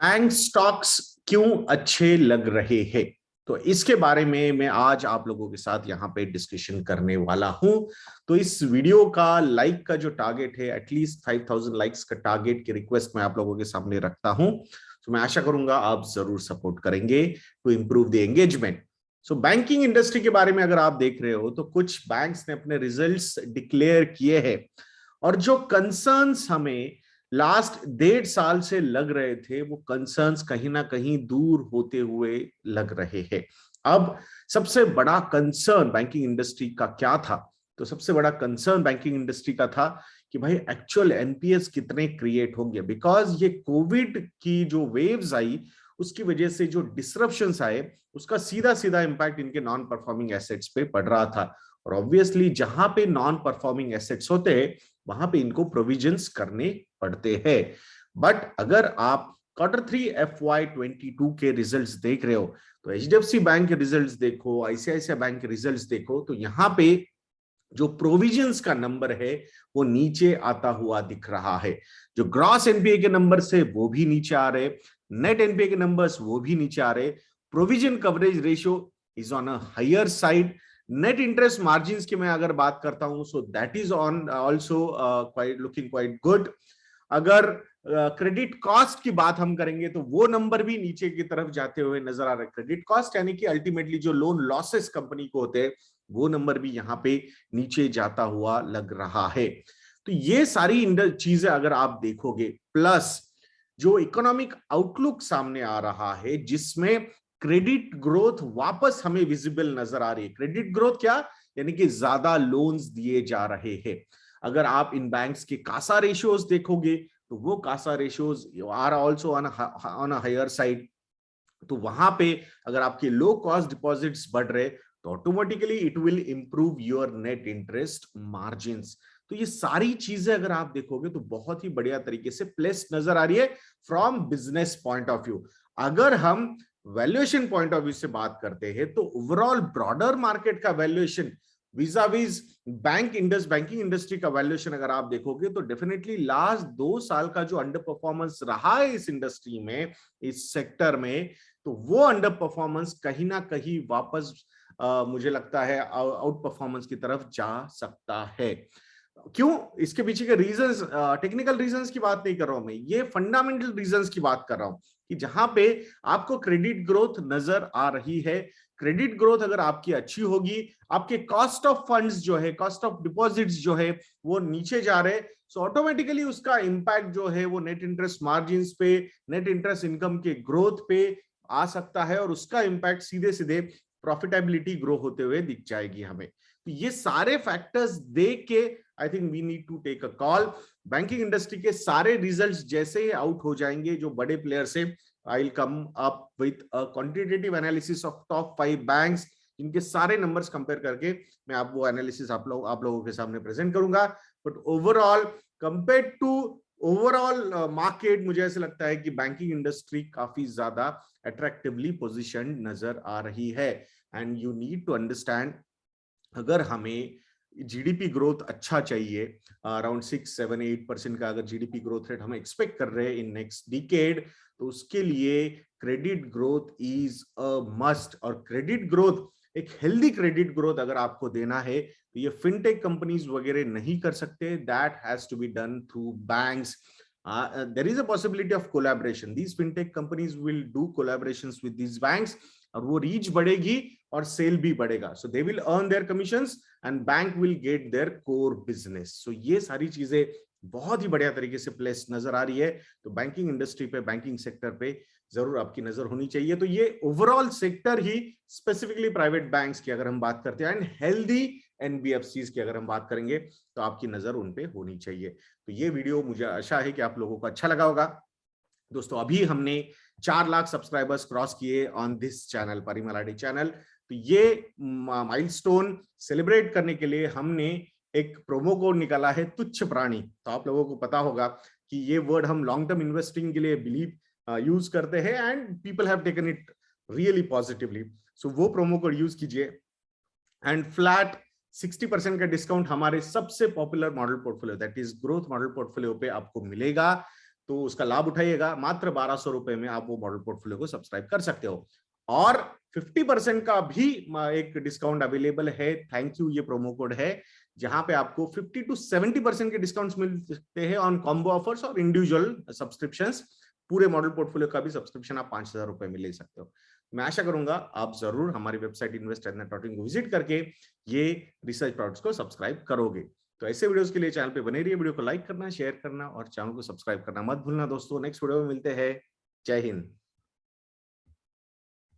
Bank stocks क्यों अच्छे लग रहे हैं? तो इसके बारे में मैं आज आप लोगों के साथ यहाँ पे डिस्कशन करने वाला हूं। तो इस वीडियो का लाइक का जो टारगेट है, एटलीस्ट 5000 लाइक्स का टारगेट की रिक्वेस्ट मैं आप लोगों के सामने रखता हूं। तो मैं आशा करूंगा आप जरूर सपोर्ट करेंगे to improve the engagement. So banking industry के बारे में अगर आप देख रहे हो तो कुछ बैंक्स ने अपने रिजल्ट्स डिक्लेयर किए हैं, और जो कंसर्न्स हमें लास्ट 1.5 साल से लग रहे थे वो कंसर्न्स कहीं ना कहीं दूर होते हुए लग रहे हैं। अब सबसे बड़ा कंसर्न बैंकिंग इंडस्ट्री का क्या था? तो सबसे बड़ा कंसर्न बैंकिंग इंडस्ट्री का था कि भाई एक्चुअल एनपीएस कितने क्रिएट होंगे, बिकॉज ये कोविड की जो वेव्स आई उसकी वजह से जो डिसरप्शंस आए उसका सीधा सीधा इंपैक्ट इनके नॉन परफॉर्मिंग एसेट्स पे पड़ रहा था। और ऑब्वियसली जहां पे नॉन परफॉर्मिंग एसेट्स होते हैं वहां पे इनको प्रोविजंस करने पड़ते हैं। बट अगर आप Q3 FY22 के रिजल्ट्स देख रहे हो तो एचडीएफसी बैंक के रिजल्ट्स देखो, आईसीआईसीआई बैंक के रिजल्ट्स देखो, तो यहाँ पे जो प्रोविजंस का नंबर है वो नीचे आता हुआ दिख रहा है। जो ग्रॉस एनपीए के नंबर से वो भी नीचे आ रहे, नेट एनपीए के नंबर्स वो भी नीचे आ रहे, provision coverage ratio is on a higher side. Net interest margin की मैं अगर बात करता हूं so that is on also quite looking quite good. अगर क्रेडिट कॉस्ट की बात हम करेंगे तो वो नंबर भी नीचे की तरफ जाते हुए नजर आ रहा है। क्रेडिट कॉस्ट यानी कि अल्टीमेटली जो लोन लॉसेस कंपनी को होते हैं वो नंबर भी यहाँ पे नीचे जाता हुआ लग रहा है। तो ये सारी चीजें अगर आप देखोगे, प्लस जो इकोनॉमिक आउटलुक सामने आ रहा है जिसमें क्रेडिट ग्रोथ वापस हमें विजिबल नजर आ रही है। क्रेडिट ग्रोथ क्या? यानी कि ज्यादा लोन्स दिए जा रहे हैं। अगर आप इन बैंक्स के कासा रेशियोज देखोगे तो वो CASA ratios are also on a higher side. तो वहां पे अगर आपके लो कॉस्ट डिपॉजिट्स बढ़ रहे तो automatically it will improve your net interest margins. तो ये सारी चीजें अगर आप देखोगे तो बहुत ही बढ़िया तरीके से प्लेस नजर आ रही है from business point of view. अगर हम वैल्यूएशन पॉइंट ऑफ व्यू से बात करते हैं तो ओवरऑल ब्रॉडर मार्केट का वैल्यूएशन विजाविज बैंकिंग इंडस्ट्री का वैल्यूएशन अगर आप देखोगे तो डेफिनेटली लास्ट 2 साल का जो अंडर परफॉर्मेंस रहा है इस इंडस्ट्री में, इस सेक्टर में, तो वो अंडर परफॉर्मेंस कहीं ना कहीं वापस मुझे लगता है आउट परफॉर्मेंस की तरफ जा सकता है। क्यों? इसके पीछे के रीजंस, टेक्निकल रीजंस की बात नहीं कर रहा हूं मैं, ये फंडामेंटल रीजंस की बात कर रहा हूं कि जहां पे आपको क्रेडिट ग्रोथ नजर आ रही है। क्रेडिट ग्रोथ अगर आपकी अच्छी होगी, आपके कॉस्ट ऑफ फंड्स जो है, कॉस्ट ऑफ डिपॉजिट्स जो है वो नीचे जा रहे, सो ऑटोमेटिकली उसका इंपैक्ट जो है वो नेट इंटरेस्ट मार्जिन पे, नेट इंटरेस्ट इनकम के ग्रोथ पे आ सकता है, और उसका इंपैक्ट सीधे सीधे प्रॉफिटेबिलिटी ग्रो होते हुए दिख जाएगी हमें। तो ये सारे फैक्टर्स देख के I think we need to take a call. Banking industry के सारे रिजल्ट्स जैसे ही आउट हो जाएंगे जो बड़े प्लेयर से, I will come up with a quantitative analysis of top 5 banks, जिनके सारे नंबर्स कंपेयर करके मैं आप वो एनालिसिस आप लोगों के सामने प्रेजेंट करूंगा। But overall compare to overall market मुझे ऐसा लगता है कि बैंकिंग इंडस्ट्री काफी ज्यादा अट्रैक्टिवली पोजिशन नजर आ रही है। And you need to understand, अगर हमें जीडीपी ग्रोथ अच्छा चाहिए, अराउंड 6, 7, 8% का अगर जीडीपी ग्रोथ रेट हम एक्सपेक्ट कर रहे हैं इन नेक्स्ट डिकेड, तो उसके लिए credit growth is a must. और क्रेडिट ग्रोथ, एक हेल्दी क्रेडिट ग्रोथ अगर आपको देना है तो ये फिनटेक कंपनीज वगैरह नहीं कर सकते, that has to be done through banks. there is a possibility of collaboration, these fintech companies will do collaborations with these banks, और वो रीच बढ़ेगी और सेल भी बढ़ेगा, so they will earn their commissions and bank will get their core business. So ये सारी चीजें बहुत ही बढ़िया तरीके से प्लेस नजर आ रही है। तो बैंकिंग इंडस्ट्री पे, बैंकिंग सेक्टर पे जरूर आपकी नजर होनी चाहिए। तो ये ओवरऑल सेक्टर ही, स्पेसिफिकली प्राइवेट बैंक्स की अगर हम बात करते हैं एंड हेल्दी एनबीएफसीज की अगर हम बात करेंगे तो आपकी नजर उन पे होनी चाहिए। तो ये वीडियो मुझे आशा है कि आप लोगों को अच्छा लगा होगा। दोस्तों अभी हमने 4 लाख सब्सक्राइबर्स क्रॉस किए on this channel, Parimal ID channel. तो ये माइलस्टोन सेलिब्रेट करने के लिए हमने एक प्रोमो कोड निकाला है, तुच्छ प्राणी। तो आप लोगों को पता होगा कि ये वर्ड हम लॉन्ग टर्म इन्वेस्टिंग के लिए बिलीव यूज करते हैं and people have taken it really positively. So वो प्रोमो कोड यूज कीजिए एंड फ्लैट 60% का डिस्काउंट हमारे सबसे popular model portfolio, that is growth model portfolio पे आपको मिलेगा। तो उसका लाभ उठाइएगा। मात्र 1200 रुपए में आप वो मॉडल पोर्टफोलियो को सब्सक्राइब कर सकते हो और 50% का भी एक डिस्काउंट अवेलेबल है। थैंक यू, ये प्रोमो कोड है जहां पे आपको 50 to 70% के डिस्काउंट्स मिल सकते हैं ऑन कॉम्बो ऑफर्स और इंडिविजुअल सब्सक्रिप्शंस। पूरे मॉडल पोर्टफोलियो का भी सब्सक्रिप्शन आप 5000 रुपए में ले सकते हो। मैं आशा करूंगा आप जरूर हमारी वेबसाइट investornet.in को विजिट करके ये रिसर्च प्रोडक्ट्स को सब्सक्राइब करोगे। तो ऐसे वीडियोस के लिए चैनल पे बने रहिए, वीडियो को लाइक करना, शेयर करना और चैनल को सब्सक्राइब करना मत भूलना दोस्तों। नेक्स्ट वीडियो में मिलते हैं। जय हिंद।